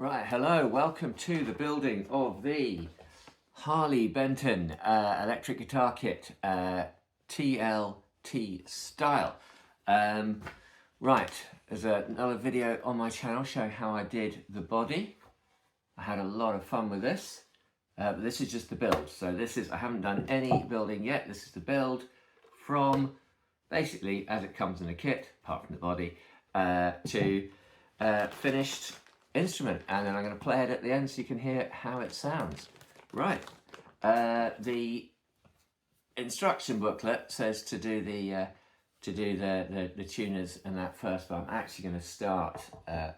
Right, hello, welcome to the building of the Harley Benton electric guitar kit, TLT style. Right, there's another video on my channel showing how I did the body. I had a lot of fun with this, but this is just the build. So I haven't done any building yet. This is the build from basically as it comes in the kit, apart from the body, to finished instrument, and then I'm going to play it at the end so you can hear how it sounds. Right, the instruction booklet says to do the tuners and that first, but I'm actually going to start.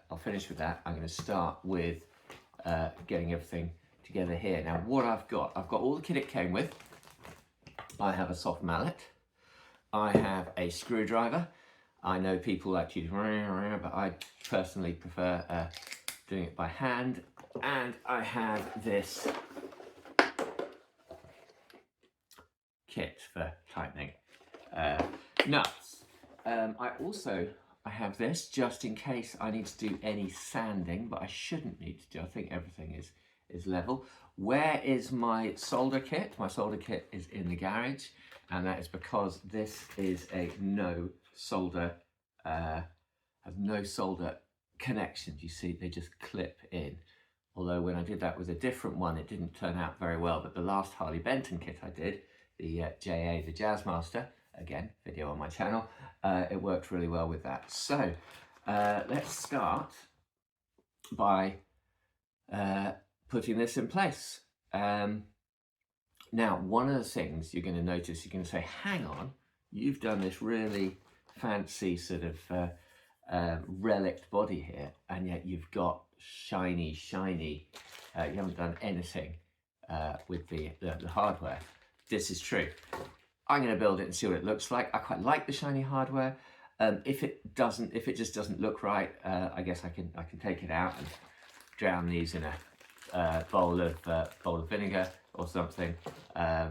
I'll finish with that. I'm going to start with getting everything together here. Now, what I've got all the kit it came with. I have a soft mallet. I have a screwdriver. I know people like to use, but I personally prefer doing it by hand. And I have this kit for tightening nuts. I have this just in case I need to do any sanding, but I shouldn't need to do. I think everything is level. Where is my solder kit? My solder kit is in the garage, and that is because this is a no solder, has no solder connections. You see, they just clip in. Although when I did that with a different one, it didn't turn out very well. But the last Harley Benton kit I did, the JA, the Jazzmaster, again, video on my channel, it worked really well with that. So let's start by putting this in place. Now, one of the things you're going to notice, you're going to say, hang on, you've done this really fancy sort of relic body here, and yet you've got shiny, you haven't done anything with the hardware. This is true. I'm going to build it and see what it looks like. I quite like the shiny hardware. If it just doesn't look right, I guess I can take it out and drown these in a bowl of vinegar or something. I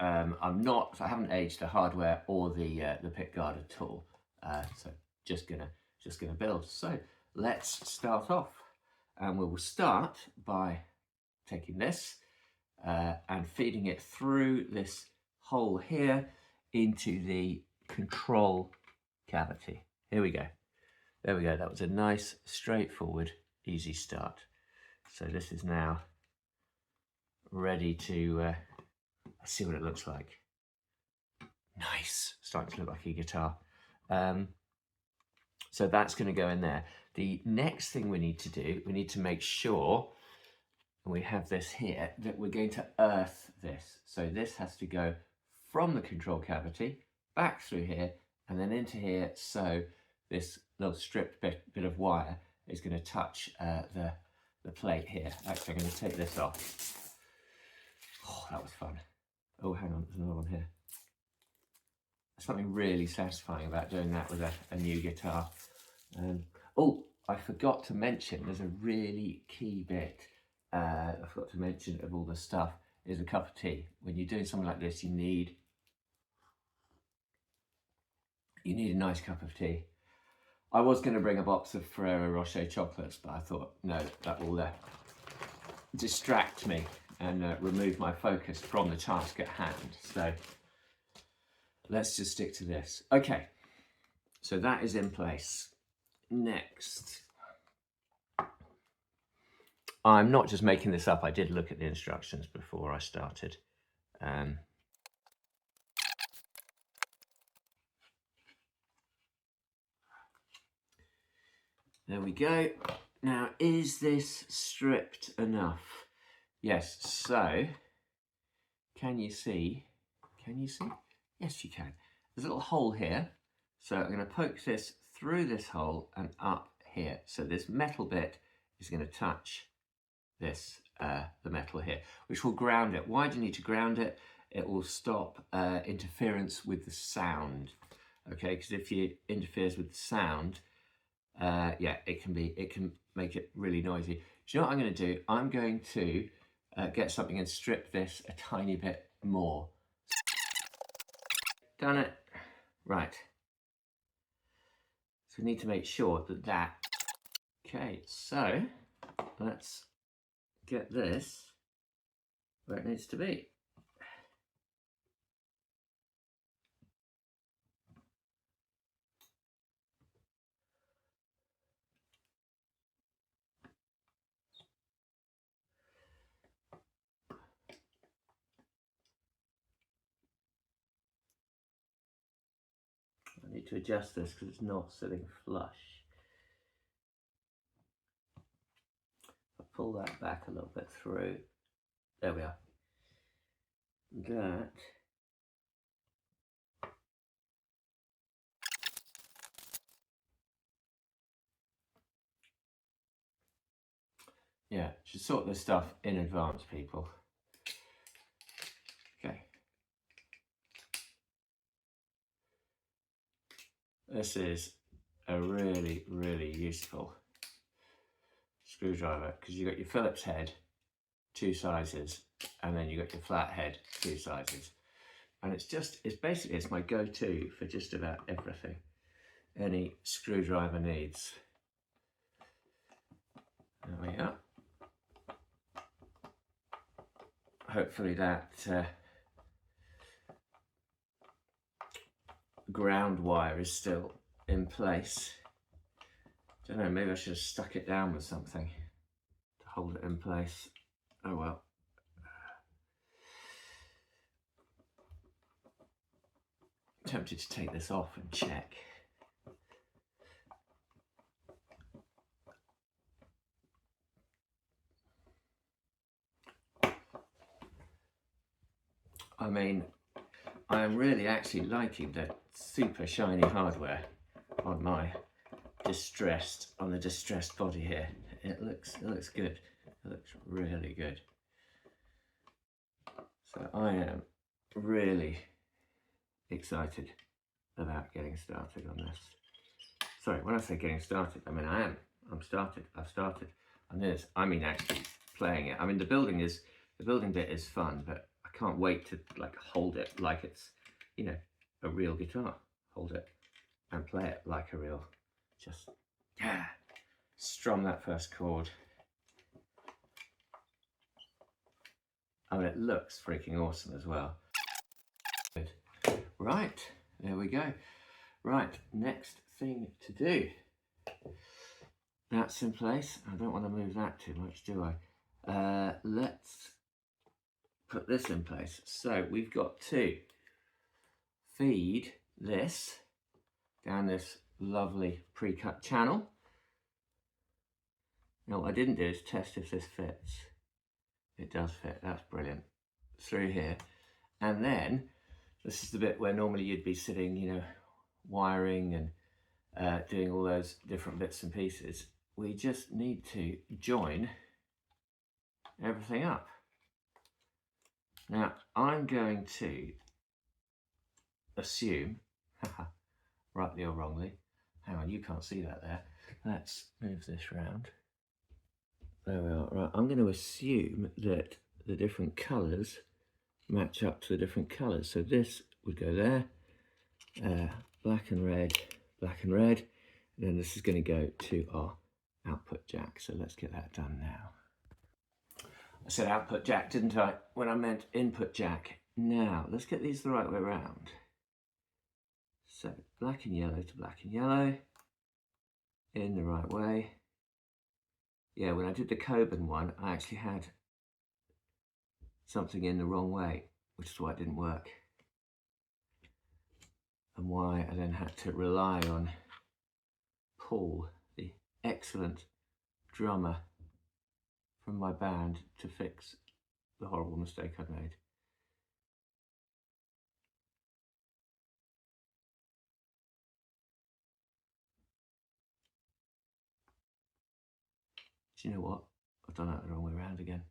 haven't aged the hardware or the pickguard at all. So just gonna build. So let's start off, and we will start by taking this and feeding it through this hole here into the control cavity. Here we go. There we go. That was a nice, straightforward, easy start. So this is now ready to see what it looks like. Nice. Starting to look like a guitar. So that's going to go in there. The next thing we need to do, we need to make sure, and we have this here, that we're going to earth this. So this has to go from the control cavity back through here and then into here. So this little stripped bit of wire is going to touch the plate here. Actually, I'm going to take this off. Oh, that was fun. Oh, hang on, there's another one here. Something really satisfying about doing that with a new guitar. Oh, I forgot to mention, there's a really key bit I forgot to mention of all the stuff, is a cup of tea. When you're doing something like this, you need a nice cup of tea. I was going to bring a box of Ferrero Rocher chocolates, but I thought, no, that will distract me and remove my focus from the task at hand. So let's just stick to this. Okay, so that is in place. Next, I'm not just making this up. I did look at the instructions before I started. There we go. Now, is this stripped enough? Yes, so, can you see? Can you see? Yes, you can. There's a little hole here. So I'm going to poke this through this hole and up here. So this metal bit is going to touch this, the metal here, which will ground it. Why do you need to ground it? It will stop interference with the sound. Okay, because if it interferes with the sound, yeah, it can make it really noisy. Do you know what I'm going to do? I'm going to get something and strip this a tiny bit more. Done it. Right. So we need to make sure that. Okay, so let's get this where it needs to be. I need to adjust this because it's not sitting flush. I'll pull that back a little bit through. There we are. That yeah, should sort this stuff in advance, people. Okay. This is a really, really useful screwdriver because you got your Phillips head, 2 sizes, and then you got your flat head, 2 sizes. And it's my go-to for just about everything any screwdriver needs. There we are. Hopefully that ground wire is still in place. Don't know, maybe I should have stuck it down with something to hold it in place. Oh well. Tempted to take this off and check. I mean, I am really actually liking the super shiny hardware on the distressed body here. It looks good. It looks really good. So I am really excited about getting started on this. Sorry, when I say getting started, I mean I've started on this. I mean actually playing it. I mean the building bit is fun, but I can't wait to like hold it like it's, you know, a real guitar. Hold it and play it like a real, just strum that first chord. I mean, it looks freaking awesome as well. Good. Right, there we go. Right, next thing to do. That's in place. I don't want to move that too much, do I? Let's put this in place. So we've got to feed this down this lovely pre-cut channel. Now what I didn't do is test if this fits. It does fit, that's brilliant. Through here. And then, this is the bit where normally you'd be sitting, you know, wiring and doing all those different bits and pieces. We just need to join everything up. Now, I'm going to assume, rightly or wrongly, hang on, you can't see that there. Let's move this round. There we are. Right, I'm going to assume that the different colours match up to the different colours. So this would go there, black and red, and then this is going to go to our output jack. So let's get that done now. I said output jack, didn't I? When I meant input jack. Now, let's get these the right way around. So black and yellow to black and yellow, in the right way. Yeah, when I did the Coben one, I actually had something in the wrong way, which is why it didn't work. And why I then had to rely on Paul, the excellent drummer from my band, to fix the horrible mistake I'd made. Do you know what? I've done that the wrong way around again.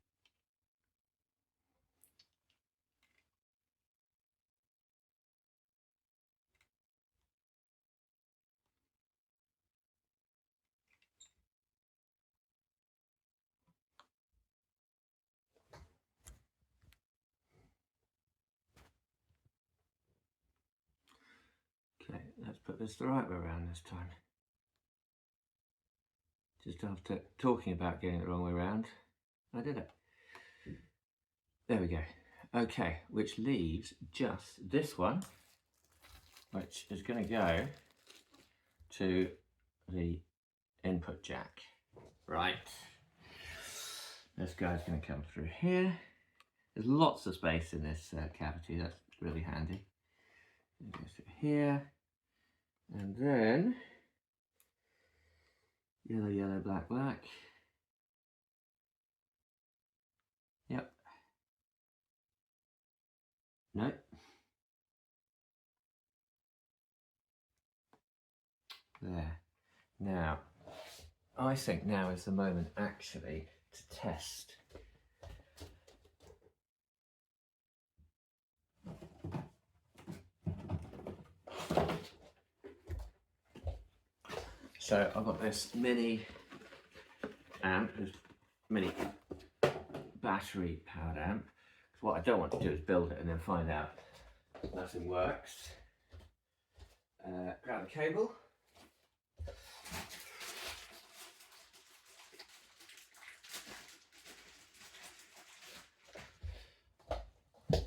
Okay, let's put this the right way around this time. Just after talking about getting it the wrong way around, I did it. There we go. Okay, which leaves just this one, which is going to go to the input jack. Right. This guy's going to come through here. There's lots of space in this cavity. That's really handy. It goes through here, and then yellow, yellow, black, black. Yep. Nope. There. Now, I think now is the moment actually to test. So I've got this mini amp, this mini battery powered amp. What I don't want to do is build it and then find out nothing works. Grab the cable.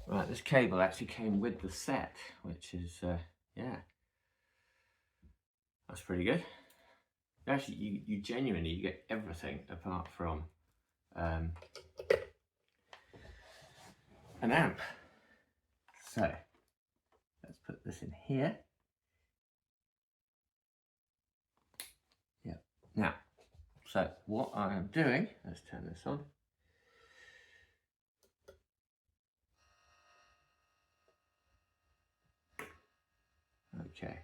Right, this cable actually came with the set, which is, yeah, that's pretty good. Actually, you genuinely, you get everything apart from an amp. So, let's put this in here. Yep. Now, so what I am doing, let's turn this on. Okay.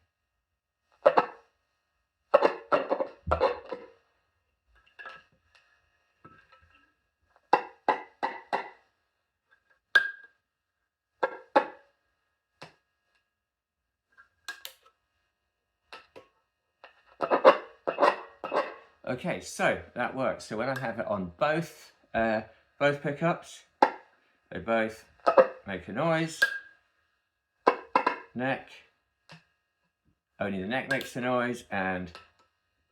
Okay, so that works. So when I have it on both pickups, they both make a noise. Neck, only the neck makes the noise, and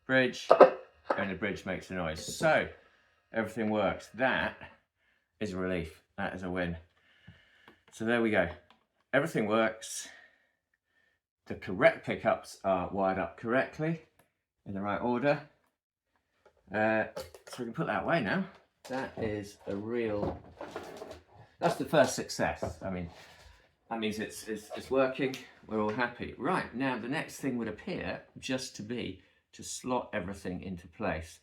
bridge, only the bridge makes a noise. So everything works. That is a relief. That is a win. So there we go. Everything works. The correct pickups are wired up correctly in the right order. So we can put that away now. That is a real, that's the first success. I mean, that means it's working. We're all happy. Right, now the next thing would appear just to be to slot everything into place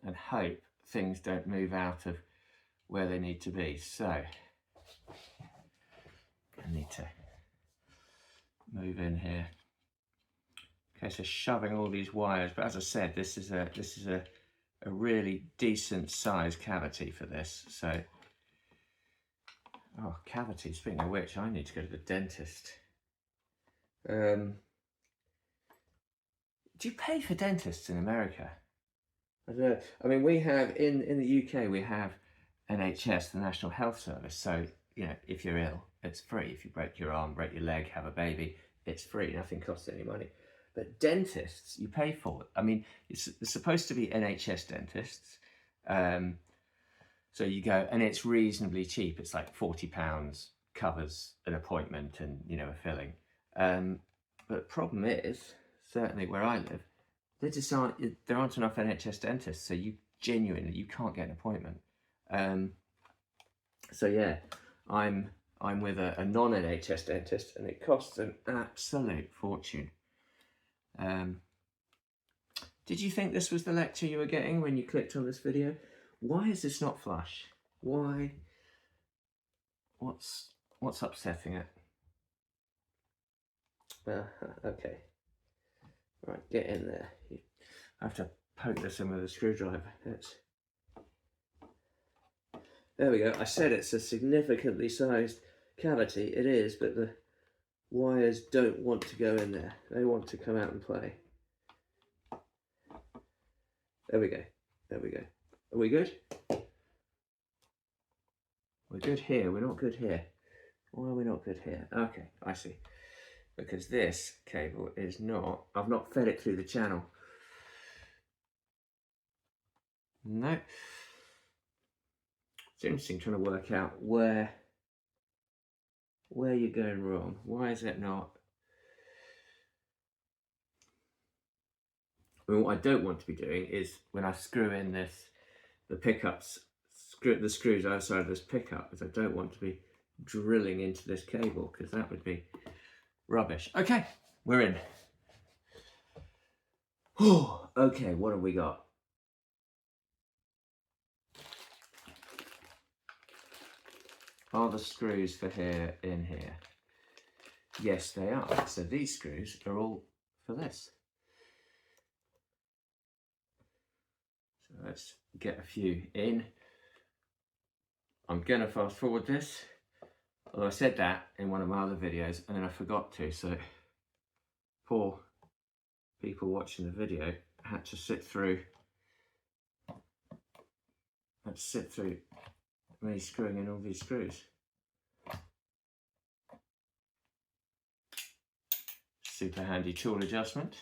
and hope things don't move out of where they need to be. So I need to move in here. Okay, so shoving all these wires, but as I said, this is a really decent size cavity for this. So, oh, cavity, speaking of which, I need to go to the dentist. Do you pay for dentists in America? I don't know. I mean, we have, in the UK, we have NHS, the National Health Service. So, you know, if you're ill, it's free. If you break your arm, break your leg, have a baby, it's free. Nothing costs any money. But dentists, you pay for it. I mean, it's supposed to be NHS dentists. So you go, and it's reasonably cheap. It's like £40 covers an appointment and, you know, a filling. But the problem is, certainly where I live, there aren't enough NHS dentists. So you can't get an appointment. So yeah, I'm with a non-NHS dentist, and it costs an absolute fortune. Did you think this was the lecture you were getting when you clicked on this video? Why is this not flush? Why? What's upsetting it? Okay. Right, get in there. I have to poke this in with a screwdriver. There we go. I said it's a significantly sized cavity. It is, but the wires don't want to go in there. They want to come out and play. There we go. There we go. Are we good? We're good here. We're not good here. Why are we not good here? Okay, I see. Because this cable is not, I've not fed it through the channel. No. It's interesting trying to work out where you're going wrong. Why is it not? I mean, what I don't want to be doing is when I screw in the pickups, the screws outside this pickup, because I don't want to be drilling into this cable, because that would be rubbish. Okay, we're in. Oh, okay, what have we got? Are the screws for here in here? Yes, they are. So these screws are all for this. So let's get a few in. I'm gonna fast forward this. Although I said that in one of my other videos and then I forgot to, so poor people watching the video had to sit through me screwing in all these screws. Super handy tool adjustment.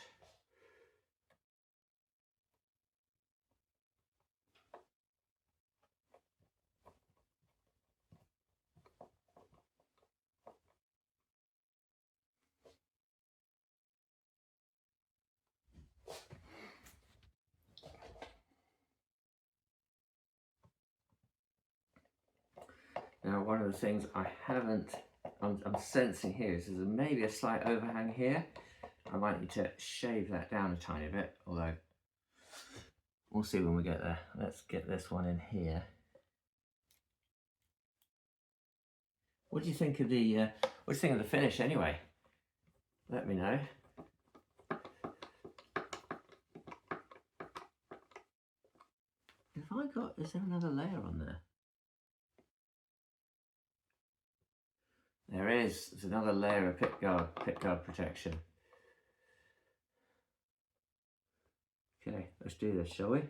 Now, one of the things I'm sensing here is there's maybe a slight overhang here. I might need to shave that down a tiny bit, although we'll see when we get there. Let's get this one in here. What do you think of the finish anyway? Let me know. Is there another layer on there? There is. There's another layer of pickguard protection. Okay, let's do this, shall we?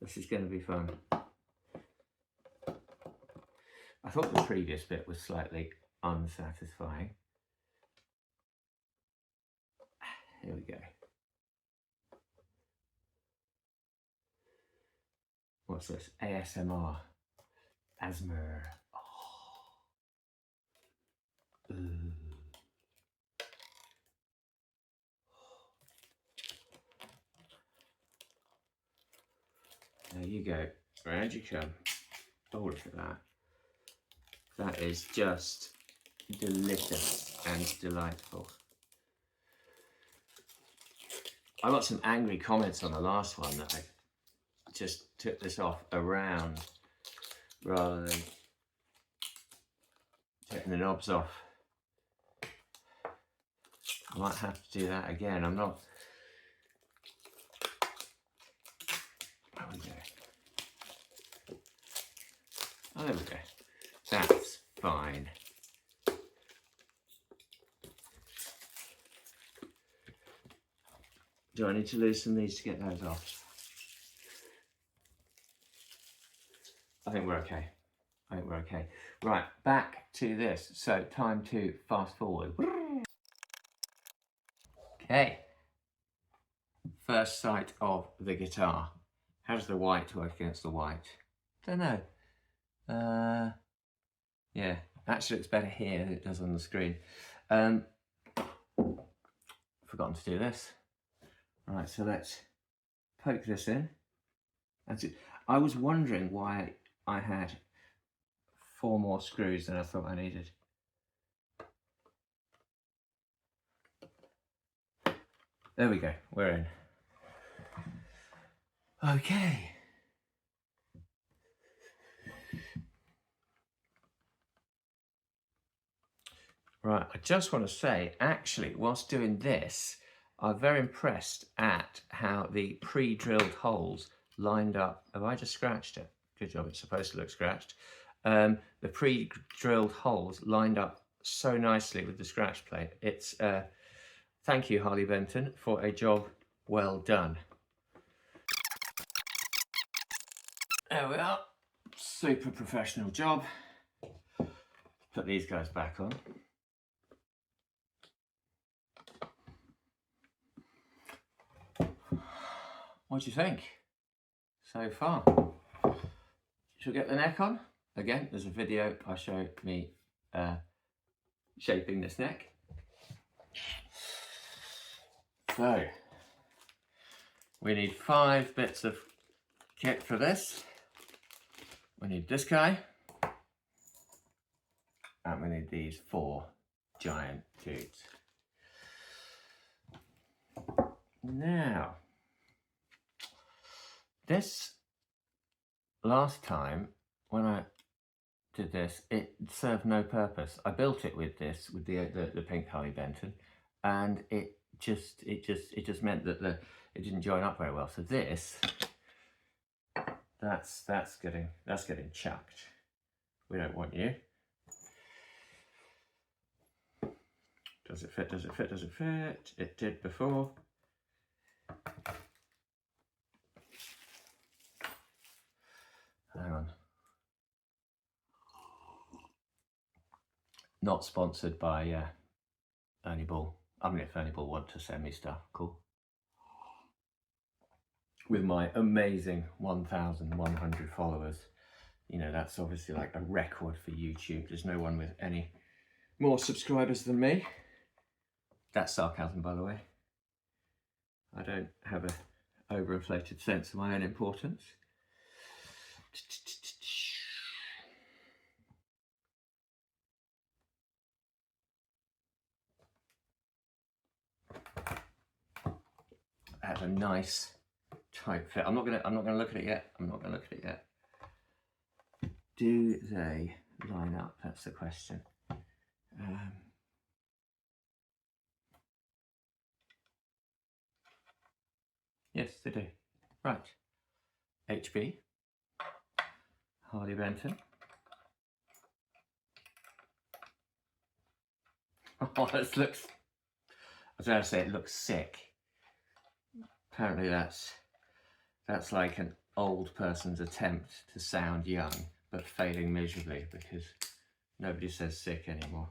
This is going to be fun. I thought the previous bit was slightly unsatisfying. Here we go. What's this? ASMR. Asthma. Oh. Ooh. There you go. Round you come. Oh, look at that. That is just delicious and delightful. I got some angry comments on the last one that I just took this off around rather than taking the knobs off. I might have to do that again. I'm not. There we go. Oh, there we go. That's fine. Do I need to loosen these to get those off? I think we're okay. Right, back to this. So time to fast forward. Okay. First sight of the guitar. How does the white work against the white? Don't know. Yeah, actually looks better here than it does on the screen. Forgotten to do this. Right, so let's poke this in. That's it. I was wondering why I had 4 more screws than I thought I needed. There we go, we're in. Okay. Right, I just want to say, actually, whilst doing this, I'm very impressed at how the pre-drilled holes lined up. Have I just scratched it? Good job, it's supposed to look scratched. The pre-drilled holes lined up so nicely with the scratch plate. It's, thank you, Harley Benton, for a job well done. There we are, super professional job. Put these guys back on. What do you think? so far. Shall we get the neck on? Again, there's a video I show me shaping this neck. So, we need 5 bits of kit for this. We need this guy. And we need these 4 giant dudes. Now, this last time when I did this, it served no purpose. I built it with this, with the pink Harley Benton, and it just meant that it didn't join up very well. So this, that's getting chucked. We don't want you. Does it fit? Does it fit? Does it fit? It did before. Hang on. Not sponsored by Ernie Ball. I mean, if Ernie Ball want to send me stuff, cool. With my amazing 1,100 followers, you know, that's obviously like a record for YouTube. There's no one with any more subscribers than me. That's sarcasm, by the way. I don't have an overinflated sense of my own importance. That's a nice tight fit. I'm not gonna look at it yet. I'm not gonna look at it yet. Do they line up? That's the question. Yes, they do. Right. HB. Harley Benton. Oh, this looks, I was going to say it looks sick. Apparently that's like an old person's attempt to sound young, but failing miserably because nobody says sick anymore.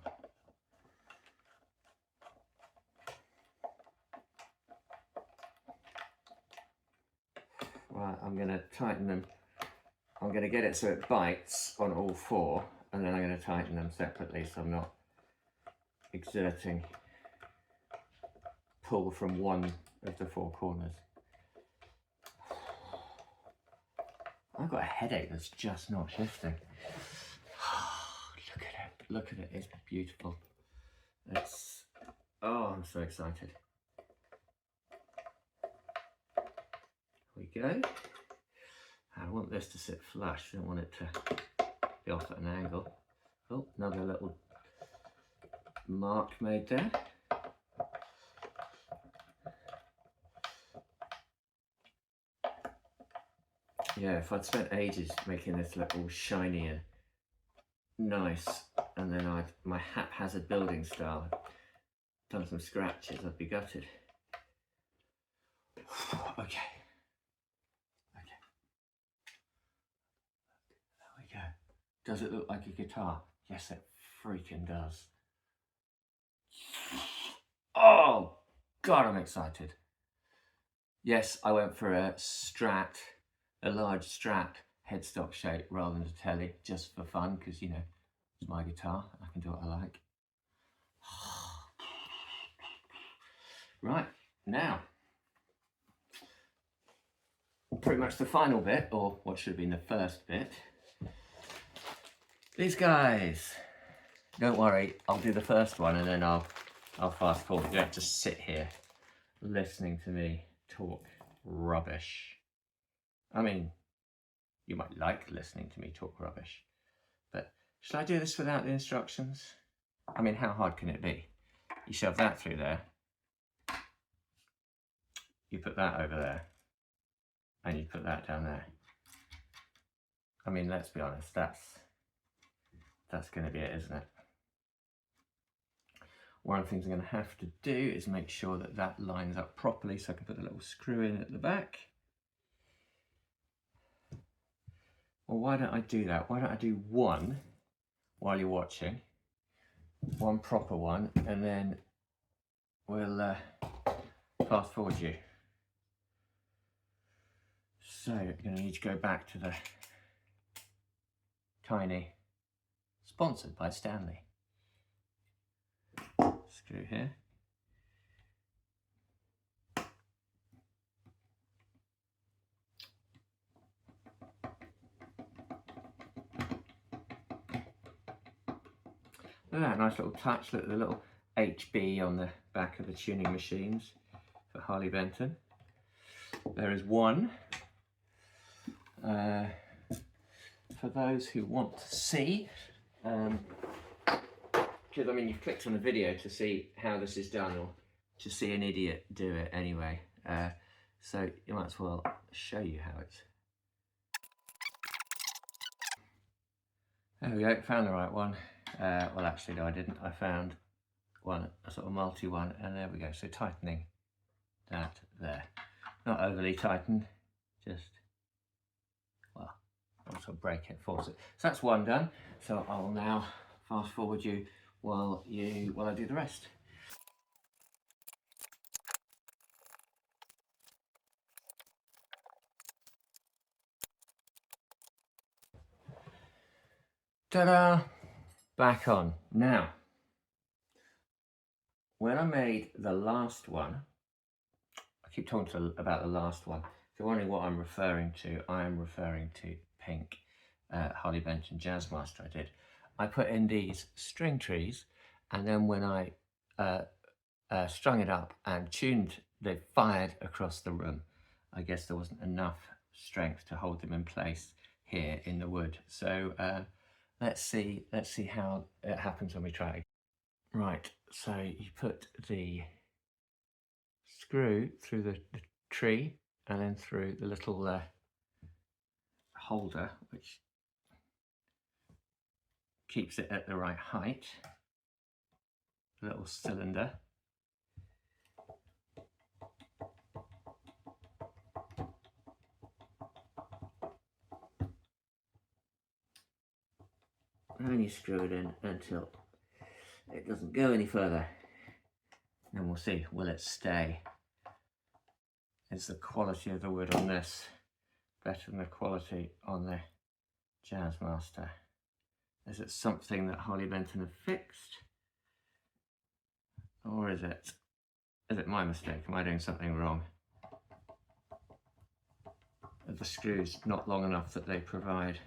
Right, I'm going to tighten them. I'm going to get it so it bites on all 4, and then I'm going to tighten them separately so I'm not exerting pull from one of the 4 corners. I've got a headache that's just not shifting. Look at it, look at it, it's beautiful. It's, oh, I'm so excited. Here we go. I want this to sit flush, I don't want it to be off at an angle. Oh, another little mark made there. Yeah, if I'd spent ages making this look all shiny and nice, and then my haphazard building style, done some scratches, I'd be gutted. Okay. There we go. Does it look like a guitar? Yes, it freaking does. Oh, God, I'm excited. Yes, I went for a large Strat headstock shape rather than a telly, just for fun, because, you know, it's my guitar, I can do what I like. Right, now, pretty much the final bit, or what should have been the first bit. These guys. Don't worry, I'll do the first one and then I'll fast forward. You don't have to sit here listening to me talk rubbish. I mean, you might like listening to me talk rubbish, but should I do this without the instructions? I mean, how hard can it be? You shove that through there, you put that over there, and you put that down there. I mean, let's be honest, that's going to be it, isn't it? One of the things I'm going to have to do is make sure that that lines up properly so I can put a little screw in at the back. Well, why don't I do that? Why don't I do one while you're watching, one proper one, and then we'll fast forward you. So you're going to need to go back to the tiny, sponsored by Stanley, screw here. Look at that nice little touch. Look at the little HB on the back of the tuning machines for Harley Benton. There is one for those who want to see, because I mean you've clicked on a video to see how this is done or to see an idiot do it anyway, so you might as well show you how it's. There we go, found the right one. Well actually no I didn't, I found one, a sort of multi one, and there we go. So tightening that there, not overly tightened, just, well, I'll sort of break it, force it. So that's one done. So I'll now fast forward you while I do the rest. Ta-da! Back on. Now, when I made the last one, I keep talking about the last one. If you're wondering what I'm referring to, I am referring to pink Harley Benton Jazzmaster I did. I put in these string trees, and then when I strung it up and tuned, they fired across the room. I guess there wasn't enough strength to hold them in place here in the wood. So let's see how it happens when we try it. Right, so you put the screw through the tree and then through the little holder, which keeps it at the right height, the little cylinder. And you screw it in until it doesn't go any further. And we'll see, will it stay? Is the quality of the wood on this better than the quality on the Jazzmaster? Is it something that Harley Benton have fixed? Or is it my mistake? Am I doing something wrong? Are the screws not long enough that they provide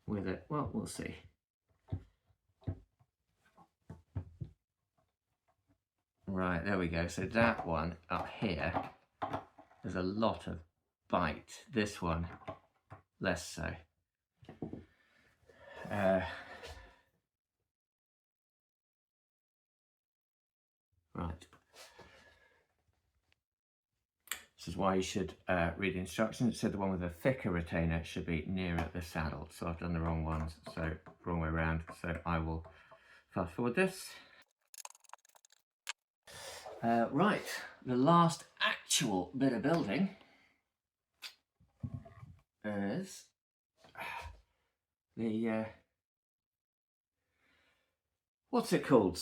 with it? Well, we'll see. Right, there we go. So that one up here, there's a lot of bite. This one, less so. Right. This is why you should read the instructions. It said the one with a thicker retainer should be nearer the saddle. So I've done the wrong ones, so wrong way around. So I will fast forward this. Right, the last actual bit of building is the, what's it called?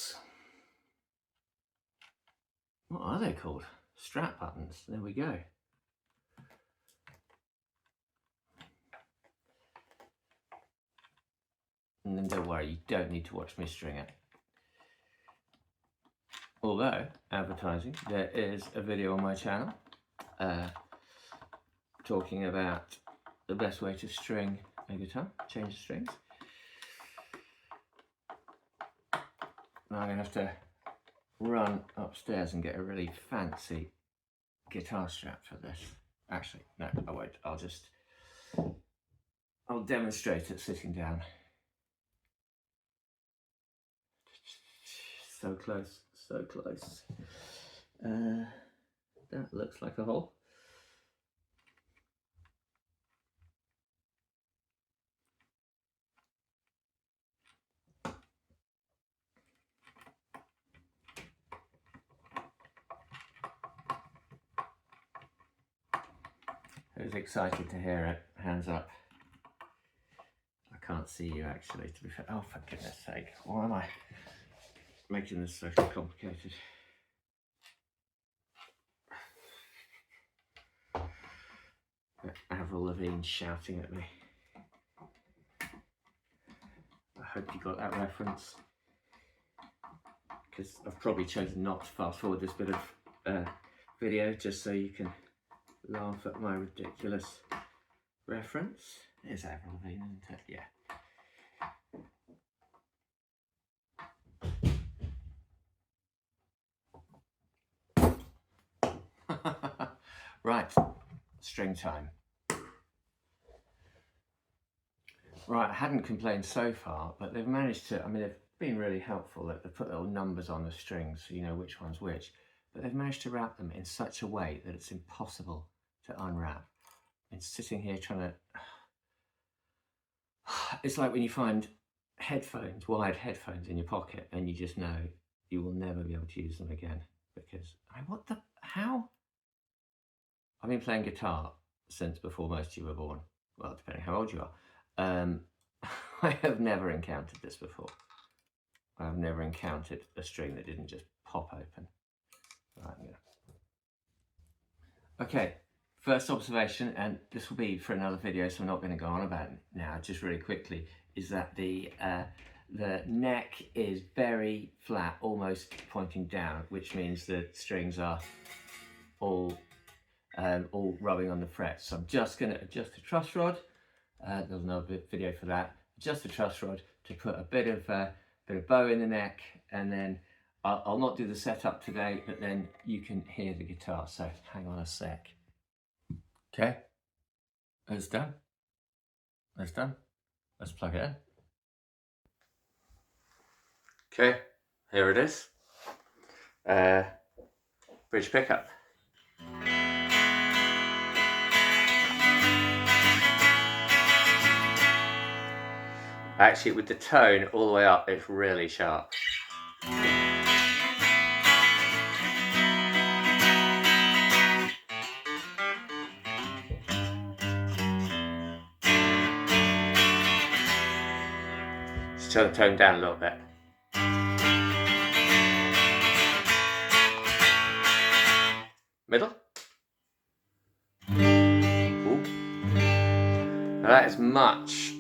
What are they called? Strap buttons, there we go. And then don't worry, you don't need to watch me string it. Although, advertising, there is a video on my channel talking about the best way to string a guitar, change the strings. Now I'm going to have to run upstairs and get a really fancy guitar strap for this. Actually, no, I won't. I'll demonstrate it sitting down. So close, so close. That looks like a hole. Who's excited to hear it? Hands up. I can't see you actually, to be fair. Oh, for goodness sake. Why am I making this so complicated? Avril Lavigne shouting at me. I hope you got that reference, because I've probably chosen not to fast forward this bit of video just so you can laugh at my ridiculous reference. It's Avril Lavigne, isn't it? Yeah. Right, string time. Right, I hadn't complained so far, but they've managed to, I mean, they've been really helpful. They've put little numbers on the strings so you know which one's which, but they've managed to wrap them in such a way that it's impossible to unwrap. And sitting here trying to, it's like when you find headphones, wired headphones in your pocket, and you just know you will never be able to use them again, because, I mean, what the, how? I've been playing guitar since before most of you were born. Well, depending how old you are. I have never encountered this before. I've never encountered a string that didn't just pop open. Right, okay, first observation, and this will be for another video, so I'm not going to go on about it now, just really quickly, is that the neck is very flat, almost pointing down, which means the strings are all rubbing on the frets. So I'm just going to adjust the truss rod. There's another video for that. Adjust the truss rod to put a bit of bow in the neck, and then I'll not do the setup today, but then you can hear the guitar. So hang on a sec. Okay, that's done. That's done. Let's plug it in. Okay, here it is. Bridge pickup. Actually, with the tone all the way up, it's really sharp. Just turn the tone down a little bit. Middle. Ooh. Now that is much.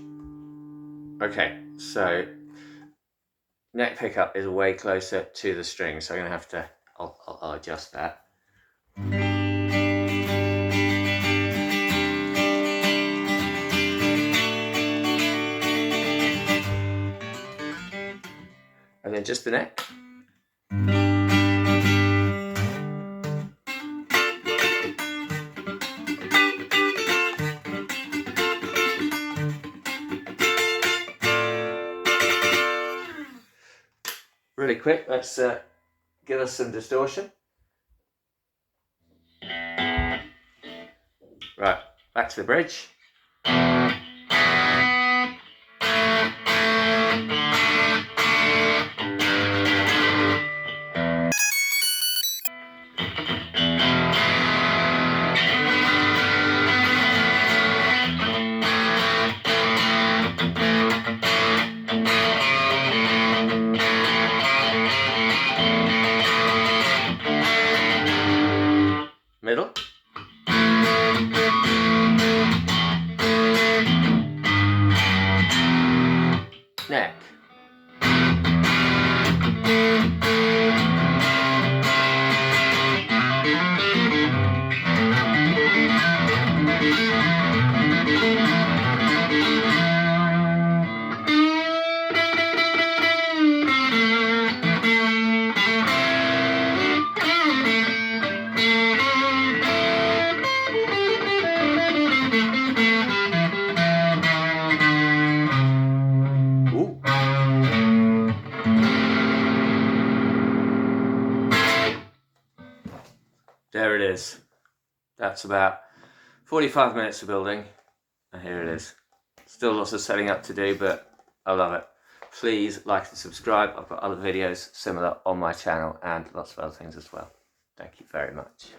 Okay, so neck pickup is way closer to the string, so I'm going to have to, I'll adjust that. And then just the neck. Really quick, let's give us some distortion. Right, back to the bridge. Middle. Neck. There it is. That's about 45 minutes of building, and here it is. Still lots of setting up to do, but I love it. Please like and subscribe. I've got other videos similar on my channel and lots of other things as well. Thank you very much.